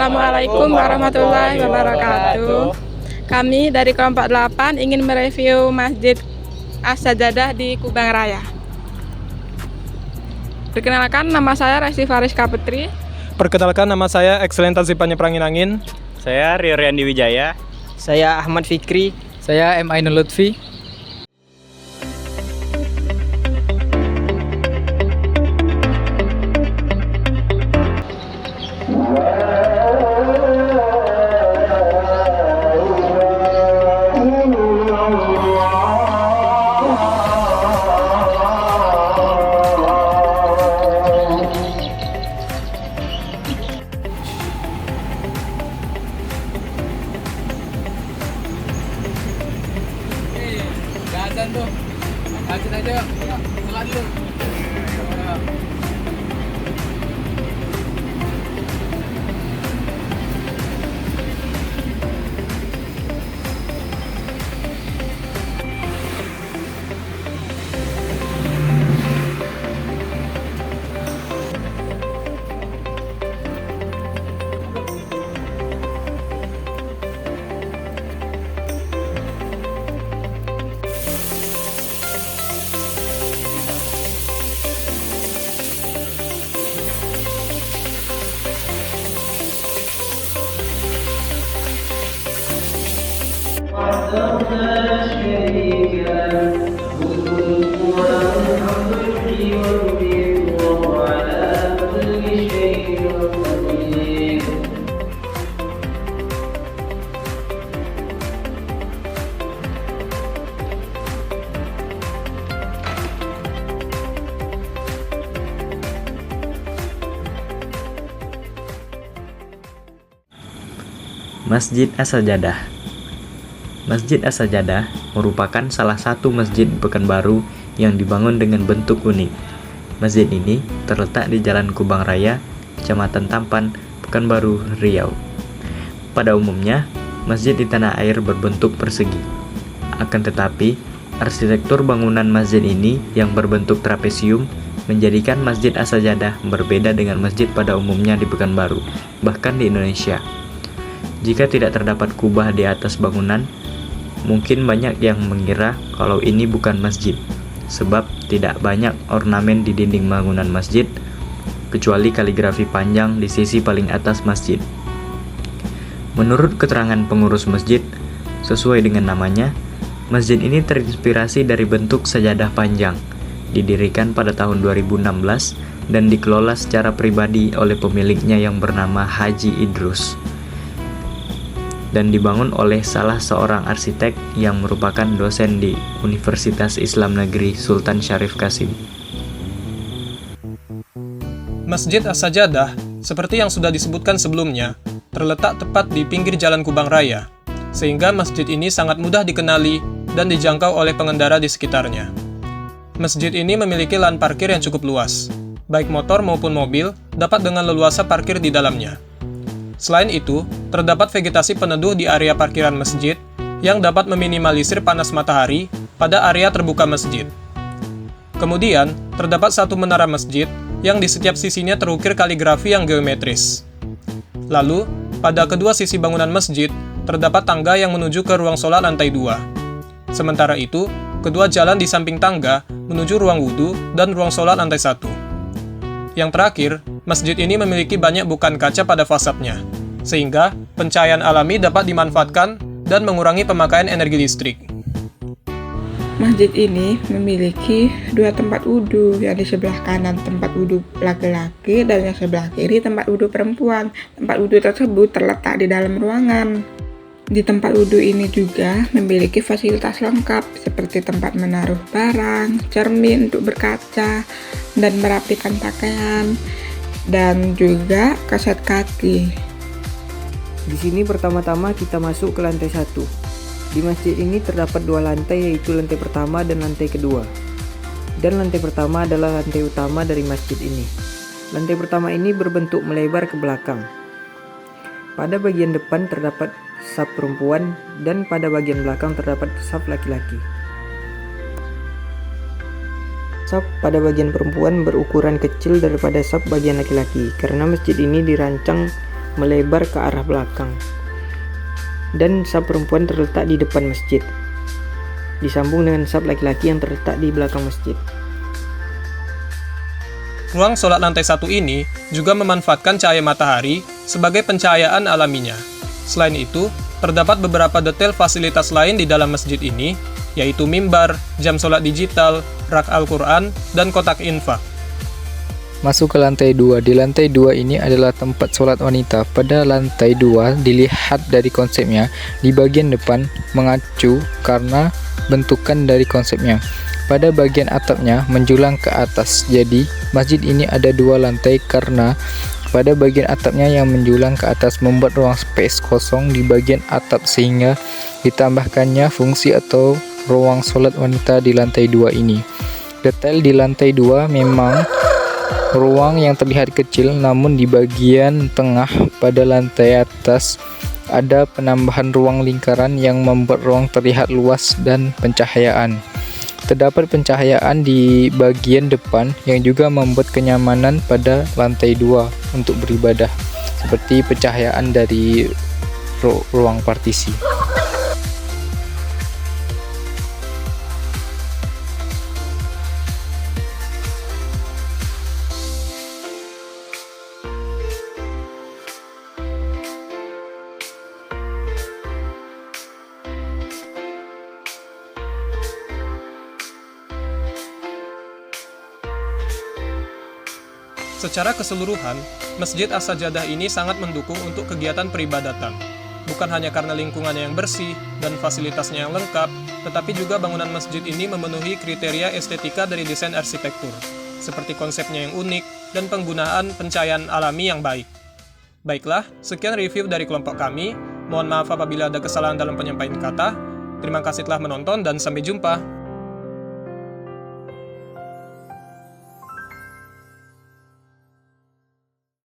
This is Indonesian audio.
Assalamualaikum warahmatullahi wabarakatuh. Kami dari kelompok 8 ingin mereview Masjid As-Sajadah di Kubang Raya. Perkenalkan, nama saya Resti Fariska Putri. Perkenalkan, nama saya Ekscelentasi Panyeprangin Angin. Saya Rio Riandi Wijaya. Saya Ahmad Fikri. Saya M. Ainul Lutfi. Azan tuh, azan aja, sholat dulu. Masjid As-Sajadah. Masjid As-Sajadah merupakan salah satu masjid Pekanbaru yang dibangun dengan bentuk unik. Masjid ini terletak di Jalan Kubang Raya, Kecamatan Tampan, Pekanbaru, Riau. Pada umumnya, masjid di tanah air berbentuk persegi. Akan tetapi, arsitektur bangunan masjid ini yang berbentuk trapesium menjadikan Masjid As-Sajadah berbeda dengan masjid pada umumnya di Pekanbaru, bahkan di Indonesia. Jika tidak terdapat kubah di atas bangunan, mungkin banyak yang mengira kalau ini bukan masjid, sebab tidak banyak ornamen di dinding bangunan masjid, kecuali kaligrafi panjang di sisi paling atas masjid. Menurut keterangan pengurus masjid, sesuai dengan namanya, masjid ini terinspirasi dari bentuk sajadah panjang, didirikan pada tahun 2016 dan dikelola secara pribadi oleh pemiliknya yang bernama Haji Idrus, dan dibangun oleh salah seorang arsitek yang merupakan dosen di Universitas Islam Negeri Sultan Syarif Qasim. Masjid As-Sajadah, seperti yang sudah disebutkan sebelumnya, terletak tepat di pinggir Jalan Kubang Raya, sehingga masjid ini sangat mudah dikenali dan dijangkau oleh pengendara di sekitarnya. Masjid ini memiliki lahan parkir yang cukup luas, baik motor maupun mobil dapat dengan leluasa parkir di dalamnya. Selain itu, terdapat vegetasi peneduh di area parkiran masjid yang dapat meminimalisir panas matahari pada area terbuka masjid. Kemudian, terdapat satu menara masjid yang di setiap sisinya terukir kaligrafi yang geometris. Lalu, pada kedua sisi bangunan masjid, terdapat tangga yang menuju ke ruang sholat lantai 2. Sementara itu, kedua jalan di samping tangga menuju ruang wudhu dan ruang sholat lantai 1. Yang terakhir, masjid ini memiliki banyak bukaan kaca pada fasadnya, sehingga pencahayaan alami dapat dimanfaatkan dan mengurangi pemakaian energi listrik. Masjid ini memiliki 2 tempat wudhu, yang di sebelah kanan tempat wudhu laki-laki dan yang sebelah kiri tempat wudhu perempuan. Tempat wudhu tersebut terletak di dalam ruangan. Di tempat wudhu ini juga memiliki fasilitas lengkap seperti tempat menaruh barang, cermin untuk berkaca, dan merapikan pakaian, dan juga kaset kaki. Di sini pertama-tama kita masuk ke lantai 1. Di masjid ini terdapat 2 lantai, yaitu lantai pertama dan lantai kedua. Dan lantai pertama adalah lantai utama dari masjid ini. Lantai pertama ini berbentuk melebar ke belakang. Pada bagian depan terdapat saf perempuan dan pada bagian belakang terdapat saf laki-laki. Saf pada bagian perempuan berukuran kecil daripada saf bagian laki-laki karena masjid ini dirancang melebar ke arah belakang. Dan saf perempuan terletak di depan masjid, disambung dengan saf laki-laki yang terletak di belakang masjid. Ruang sholat lantai 1 ini juga memanfaatkan cahaya matahari sebagai pencahayaan alaminya. Selain itu, terdapat beberapa detail fasilitas lain di dalam masjid ini, yaitu mimbar, jam sholat digital, rak Al-Quran, dan kotak infak. Masuk ke lantai 2. Di lantai 2 ini adalah tempat sholat wanita. Pada lantai 2, dilihat dari konsepnya, di bagian depan mengacu karena bentukan dari konsepnya. Pada bagian atapnya menjulang ke atas. Jadi, masjid ini ada 2 lantai karena pada bagian atapnya yang menjulang ke atas membuat ruang space kosong di bagian atap sehingga ditambahkannya fungsi atau ruang sholat wanita di lantai 2 ini. Detail di lantai 2 memang ruang yang terlihat kecil, namun di bagian tengah pada lantai atas ada penambahan ruang lingkaran yang membuat ruang terlihat luas dan pencahayaan. Terdapat pencahayaan di bagian depan yang juga membuat kenyamanan pada lantai 2 untuk beribadah, seperti pencahayaan dari ruang partisi. Secara keseluruhan, Masjid As-Sajadah ini sangat mendukung untuk kegiatan peribadatan. Bukan hanya karena lingkungannya yang bersih dan fasilitasnya yang lengkap, tetapi juga bangunan masjid ini memenuhi kriteria estetika dari desain arsitektur, seperti konsepnya yang unik dan penggunaan pencahayaan alami yang baik. Baiklah, sekian review dari kelompok kami. Mohon maaf apabila ada kesalahan dalam penyampaian kata. Terima kasih telah menonton dan sampai jumpa.